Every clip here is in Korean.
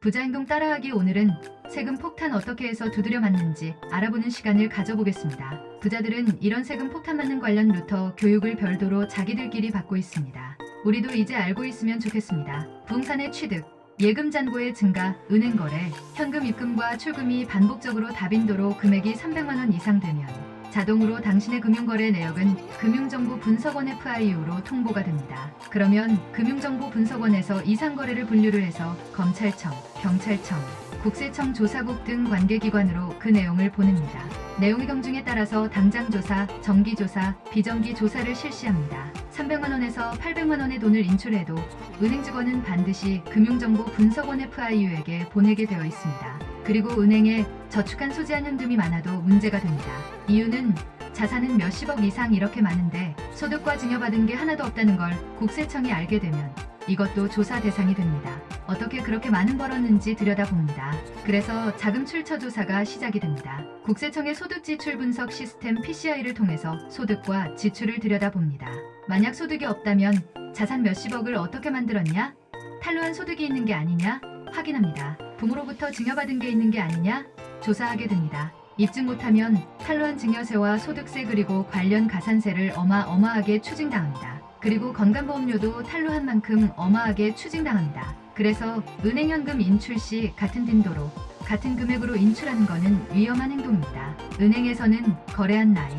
부자 행동 따라하기. 오늘은 세금 폭탄 어떻게 해서 두드려 맞는지 알아보는 시간을 가져보겠습니다. 부자들은 이런 세금 폭탄 맞는 관련 루터 교육을 별도로 자기들끼리 받고 있습니다. 우리도 이제 알고 있으면 좋겠습니다. 부동산의 취득, 예금 잔고의 증가, 은행 거래, 현금 입금과 출금이 반복적으로 다빈도로 금액이 300만 원 이상 되면 자동으로 당신의 금융거래 내역은 금융정보분석원 FIU로 통보가 됩니다. 그러면 금융정보분석원에서 이상거래를 분류를 해서 검찰청, 경찰청, 국세청 조사국 등 관계기관으로 그 내용을 보냅니다. 내용의 경중에 따라서 당장 조사, 정기조사, 비정기조사를 실시합니다. 300만 원에서 800만 원의 돈을 인출해도 은행 직원은 반드시 금융정보분석원 FIU에게 보내게 되어 있습니다. 그리고 은행에 저축한 소지한 현금이 많아도 문제가 됩니다. 이유는 자산은 몇십억 이상 이렇게 많은데 소득과 증여받은 게 하나도 없다는 걸 국세청이 알게 되면 이것도 조사 대상이 됩니다. 어떻게 그렇게 많은 벌었는지 들여다봅니다. 그래서 자금 출처 조사가 시작이 됩니다. 국세청의 소득지출 분석 시스템 PCI를 통해서 소득과 지출을 들여다봅니다. 만약 소득이 없다면 자산 몇십억을 어떻게 만들었냐? 탈루한 소득이 있는 게 아니냐? 확인합니다. 부모로부터 증여받은 게 있는 게 아니냐? 조사하게 됩니다. 입증 못하면 탈루한 증여세와 소득세 그리고 관련 가산세를 어마어마하게 추징당합니다. 그리고 건강보험료도 탈루한 만큼 어마하게 추징당합니다. 그래서 은행 현금 인출 시 같은 빈도로 같은 금액으로 인출하는 것은 위험한 행동입니다. 은행에서는 거래한 나이,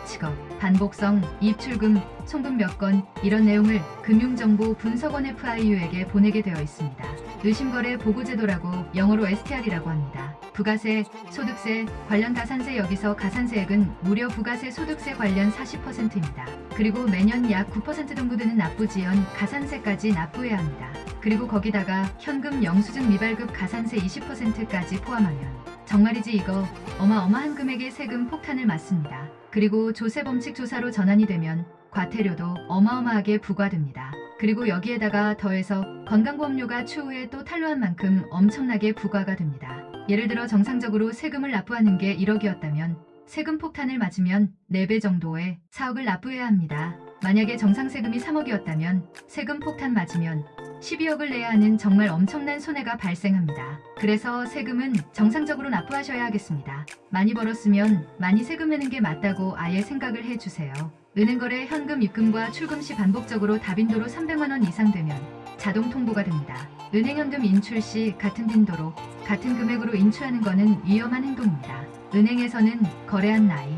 직업, 반복성, 입출금, 송금 몇 건 이런 내용을 금융정보분석원 FIU에게 보내게 되어 있습니다. 의심거래 보고제도라고 영어로 STR이라고 합니다. 부가세, 소득세, 관련 가산세 여기서 가산세액은 무려 부가세 소득세 관련 40%입니다. 그리고 매년 약 9% 정도 드는 납부지연 가산세까지 납부해야 합니다. 그리고 거기다가 현금 영수증 미발급 가산세 20%까지 포함하면 정말이지 이거 어마어마한 금액의 세금 폭탄을 맞습니다. 그리고 조세범칙 조사로 전환이 되면 과태료도 어마어마하게 부과됩니다. 그리고 여기에다가 더해서 건강보험료가 추후에 또 탈루한 만큼 엄청나게 부과가 됩니다. 예를 들어 정상적으로 세금을 납부하는 게 1억이었다면 세금 폭탄을 맞으면 4배 정도의 4억을 납부해야 합니다. 만약에 정상 세금이 3억이었다면 세금 폭탄 맞으면 12억을 내야 하는 정말 엄청난 손해가 발생합니다. 그래서 세금은 정상적으로 납부하셔야 하겠습니다. 많이 벌었으면 많이 세금 내는 게 맞다고 아예 생각을 해주세요. 은행거래 현금 입금과 출금 시 반복적으로 다빈도로 300만 원 이상 되면 자동 통보가 됩니다. 은행 현금 인출 시 같은 빈도로 같은 금액으로 인출하는 것은 위험한 행동입니다. 은행에서는 거래한 나이,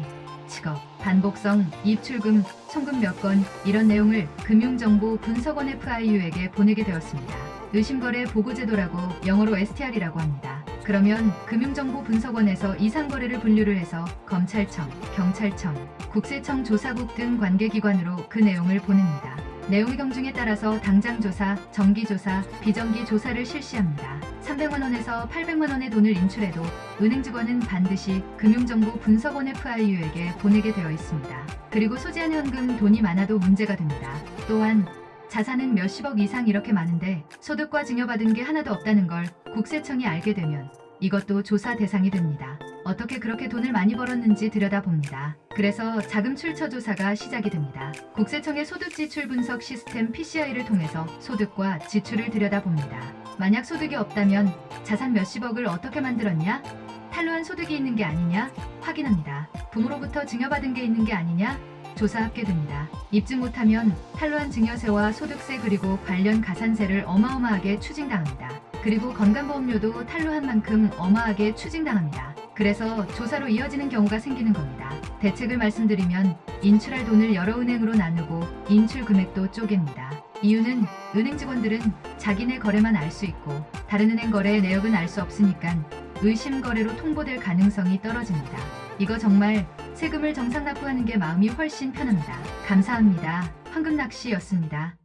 직업, 반복성, 입출금, 송금 몇 건 이런 내용을 금융정보분석원 FIU에게 보내게 되었습니다. 의심거래 보고제도라고 영어로 STR이라고 합니다. 그러면 금융정보분석원에서 이상거래를 분류를 해서 검찰청, 경찰청, 국세청 조사국 등 관계기관으로 그 내용을 보냅니다. 내용의 경중에 따라서 당장 조사, 정기조사, 비정기조사를 실시합니다. 300만 원에서 800만 원의 돈을 인출해도 은행 직원은 반드시 금융정보분석원 FIU에게 보내게 되어 있습니다. 그리고 소지한 현금 돈이 많아도 문제가 됩니다. 또한 자산은 몇십억 이상 이렇게 많은데 소득과 증여받은 게 하나도 없다는 걸 국세청이 알게 되면 이것도 조사 대상이 됩니다. 어떻게 그렇게 돈을 많이 벌었는지 들여다봅니다. 그래서 자금 출처 조사가 시작이 됩니다. 국세청의 소득지출 분석 시스템 PCI를 통해서 소득과 지출을 들여다봅니다. 만약 소득이 없다면 자산 몇십억을 어떻게 만들었냐? 탈루한 소득이 있는 게 아니냐? 확인합니다. 부모로부터 증여받은 게 있는 게 아니냐? 조사하게 됩니다. 입증 못하면 탈루한 증여세와 소득세 그리고 관련 가산세를 어마어마하게 추징당합니다. 그리고 건강보험료도 탈루한 만큼 어마하게 추징당합니다. 그래서 조사로 이어지는 경우가 생기는 겁니다. 대책을 말씀드리면 인출할 돈을 여러 은행으로 나누고 인출 금액도 쪼갭니다. 이유는 은행 직원들은 자기네 거래만 알 수 있고 다른 은행 거래의 내역은 알 수 없으니까 의심 거래로 통보될 가능성이 떨어집니다. 이거 정말 세금을 정상 납부하는 게 마음이 훨씬 편합니다. 감사합니다. 황금낚시였습니다.